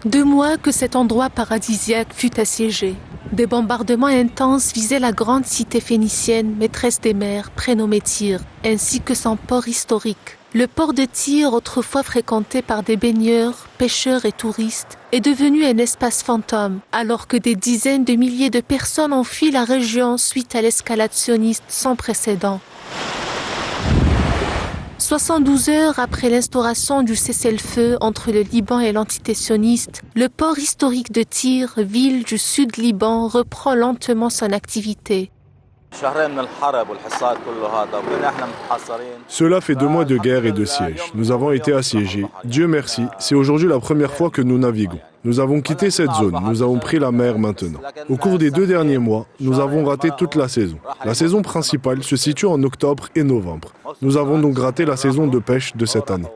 2 mois que cet endroit paradisiaque fut assiégé. Des bombardements intenses visaient la grande cité phénicienne, maîtresse des mers, prénommée Tyr, ainsi que son port historique. Le port de Tyr, autrefois fréquenté par des baigneurs, pêcheurs et touristes, est devenu un espace fantôme, alors que des dizaines de milliers de personnes ont fui la région suite à l'escalade sioniste sans précédent. 72 heures après l'instauration du cessez-le-feu entre le Liban et l'entité sioniste, le port historique de Tyr, ville du sud Liban, reprend lentement son activité. Cela fait 2 mois de guerre et de siège. Nous avons été assiégés. Dieu merci, c'est aujourd'hui la première fois que nous naviguons. Nous avons quitté cette zone, nous avons pris la mer maintenant. Au cours des 2 derniers mois, nous avons raté toute la saison. La saison principale se situe en octobre et novembre. Nous avons donc raté la saison de pêche de cette année.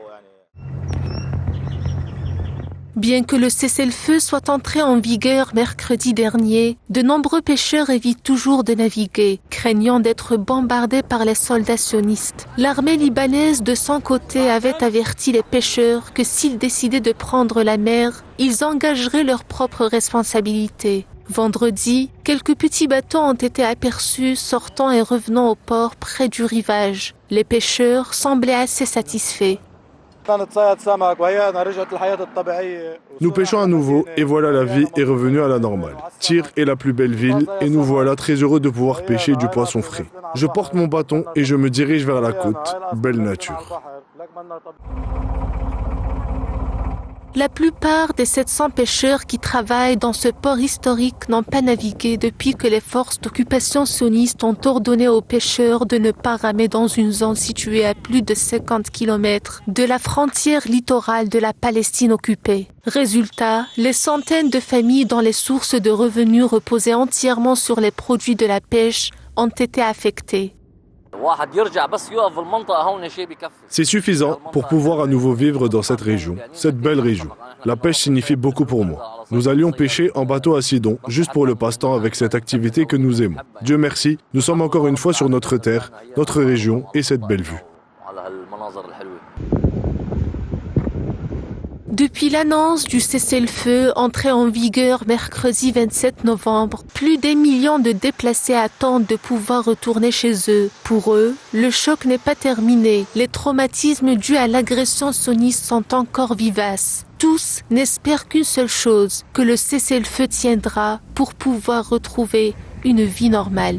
Bien que le cessez-le-feu soit entré en vigueur mercredi dernier, de nombreux pêcheurs évitent toujours de naviguer, craignant d'être bombardés par les soldats sionistes. L'armée libanaise, de son côté, avait averti les pêcheurs que s'ils décidaient de prendre la mer, ils engageraient leurs propres responsabilités. Vendredi, quelques petits bateaux ont été aperçus sortant et revenant au port près du rivage. Les pêcheurs semblaient assez satisfaits. Nous pêchons à nouveau et voilà, la vie est revenue à la normale. Tyr est la plus belle ville et nous voilà très heureux de pouvoir pêcher du poisson frais. Je porte mon bâton et je me dirige vers la côte. Belle nature. La plupart des 700 pêcheurs qui travaillent dans ce port historique n'ont pas navigué depuis que les forces d'occupation sionistes ont ordonné aux pêcheurs de ne pas ramer dans une zone située à plus de 50 km de la frontière littorale de la Palestine occupée. Résultat, les centaines de familles dont les sources de revenus reposaient entièrement sur les produits de la pêche ont été affectées. C'est suffisant pour pouvoir à nouveau vivre dans cette région, cette belle région. La pêche signifie beaucoup pour moi. Nous allions pêcher en bateau à Sidon, juste pour le passe-temps avec cette activité que nous aimons. Dieu merci, nous sommes encore une fois sur notre terre, notre région et cette belle vue. Depuis l'annonce du cessez-le-feu entré en vigueur mercredi 27 novembre, plus d'1 million de déplacés attendent de pouvoir retourner chez eux. Pour eux, le choc n'est pas terminé. Les traumatismes dus à l'agression sioniste sont encore vivaces. Tous n'espèrent qu'une seule chose, que le cessez-le-feu tiendra pour pouvoir retrouver une vie normale.